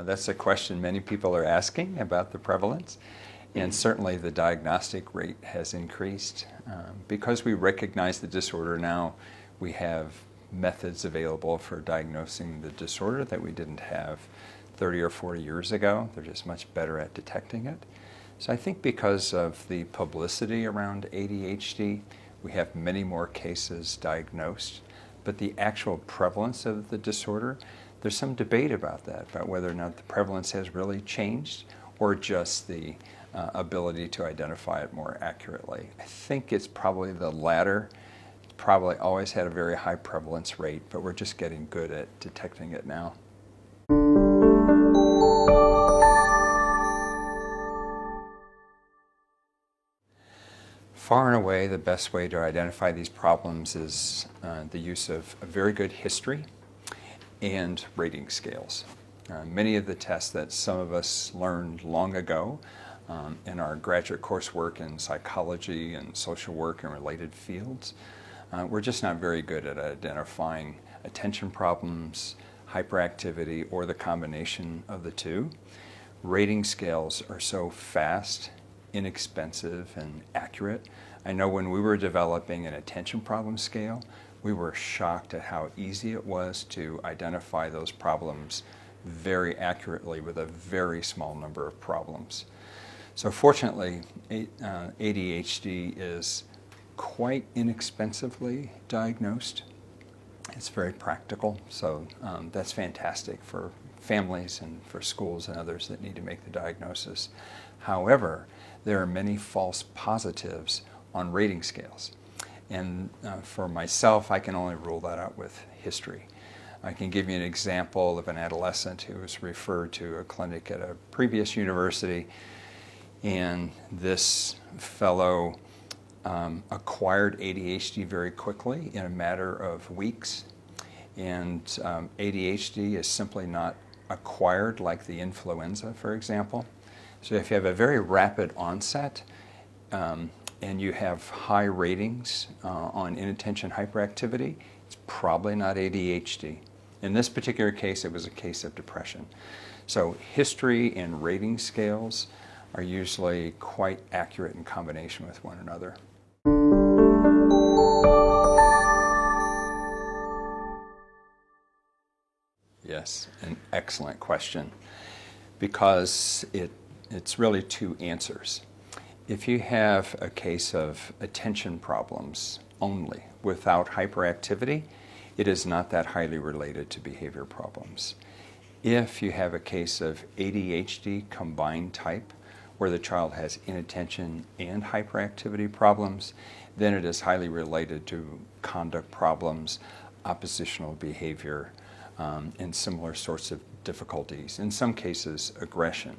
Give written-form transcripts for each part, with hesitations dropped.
That's a question many people are asking about the prevalence, and certainly the diagnostic rate has increased. Because we recognize the disorder now, we have methods available for diagnosing the disorder that we didn't have 30 or 40 years ago. They're just much better at detecting it. So I think because of the publicity around ADHD, we have many more cases diagnosed, but the actual prevalence of the disorder, there's some debate about that, about whether or not the prevalence has really changed or just the ability to identify it more accurately. I think it's probably the latter. It's probably always had a very high prevalence rate, but we're just getting good at detecting it now. Far and away, the best way to identify these problems is the use of a very good history and rating scales. Many of the tests that some of us learned long ago in our graduate coursework in psychology and social work and related fields, we're just not very good at identifying attention problems, hyperactivity, or the combination of the two. Rating scales are so fast, inexpensive, and accurate. I know when we were developing an attention problem scale, we were shocked at how easy it was to identify those problems very accurately with a very small number of problems. So fortunately, ADHD is quite inexpensively diagnosed. It's very practical, so that's fantastic for families and for schools and others that need to make the diagnosis. However, there are many false positives on rating scales. And for myself, I can only rule that out with history. I can give you an example of an adolescent who was referred to a clinic at a previous university, and this fellow acquired ADHD very quickly in a matter of weeks. And ADHD is simply not acquired like the influenza, for example. So if you have a very rapid onset and you have high ratings on inattention hyperactivity, it's probably not ADHD. In this particular case, it was a case of depression. So history and rating scales are usually quite accurate in combination with one another. Yes, an excellent question, because it's really two answers. If you have a case of attention problems only without hyperactivity, it is not that highly related to behavior problems. If you have a case of ADHD combined type, where the child has inattention and hyperactivity problems, then it is highly related to conduct problems, oppositional behavior, and similar sorts of difficulties, in some cases aggression.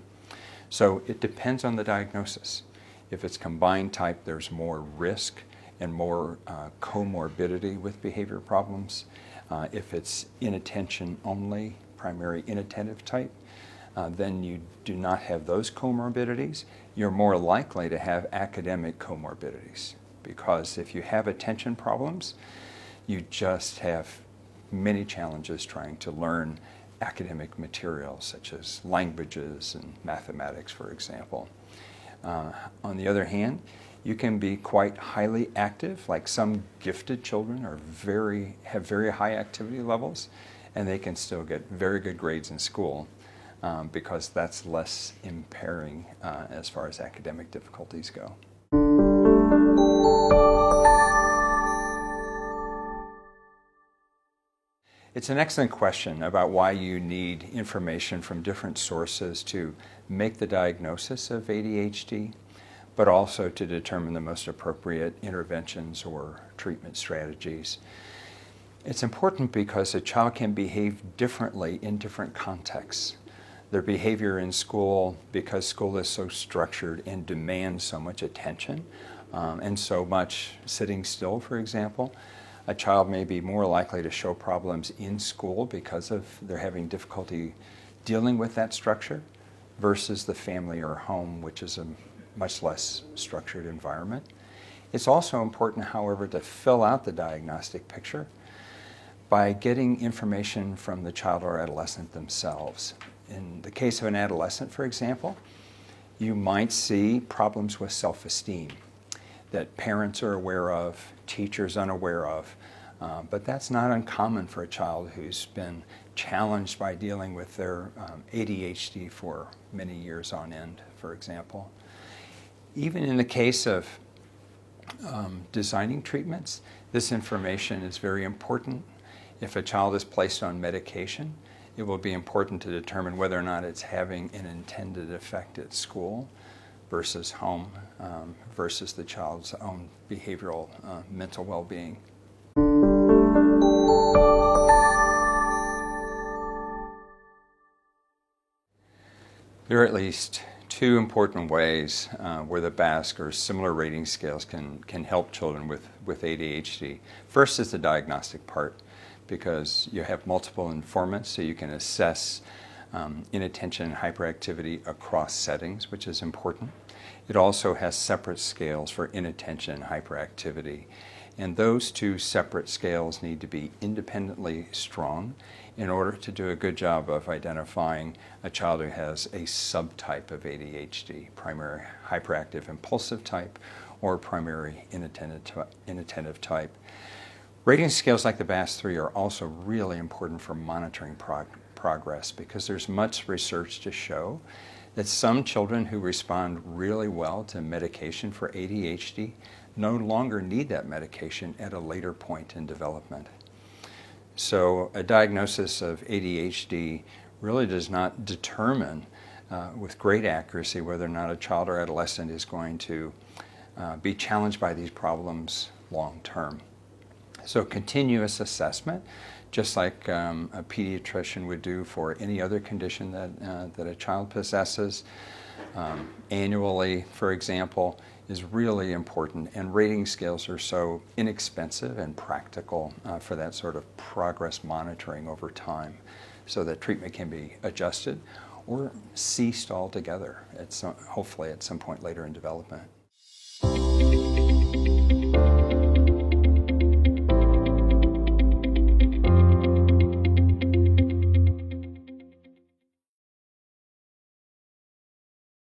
So it depends on the diagnosis. If it's combined type, there's more risk and more comorbidity with behavior problems. If it's inattention only, primary inattentive type, then you do not have those comorbidities. You're more likely to have academic comorbidities, because if you have attention problems, you just have many challenges trying to learn academic materials such as languages and mathematics, for example. On the other hand, you can be quite highly active, like some gifted children have very high activity levels, and they can still get very good grades in school because that's less impairing as far as academic difficulties go. It's an excellent question about why you need information from different sources to make the diagnosis of ADHD, but also to determine the most appropriate interventions or treatment strategies. It's important because a child can behave differently in different contexts. Their behavior in school, because school is so structured and demands so much attention and so much sitting still, for example, a child may be more likely to show problems in school because of they're having difficulty dealing with that structure versus the family or home, which is a much less structured environment. It's also important, however, to fill out the diagnostic picture by getting information from the child or adolescent themselves. In the case of an adolescent, for example, you might see problems with self-esteem that parents are aware of, teachers unaware of, but that's not uncommon for a child who's been challenged by dealing with their ADHD for many years on end, for example. Even in the case of designing treatments, this information is very important. If a child is placed on medication, it will be important to determine whether or not it's having an intended effect at school versus home, versus the child's own behavioral mental well-being. There are at least two important ways where the BASC or similar rating scales can help children with ADHD. First is the diagnostic part, because you have multiple informants, so you can assess inattention and hyperactivity across settings, which is important. It also has separate scales for inattention and hyperactivity. And those two separate scales need to be independently strong in order to do a good job of identifying a child who has a subtype of ADHD, primary hyperactive impulsive type or primary inattentive type. Rating scales like the BASC-3 are also really important for monitoring progress, because there's much research to show that some children who respond really well to medication for ADHD no longer need that medication at a later point in development. So a diagnosis of ADHD really does not determine with great accuracy whether or not a child or adolescent is going to be challenged by these problems long term. So continuous assessment, just like a pediatrician would do for any other condition that a child possesses, annually, for example, is really important, and rating scales are so inexpensive and practical for that sort of progress monitoring over time, so that treatment can be adjusted or ceased altogether hopefully at some point later in development.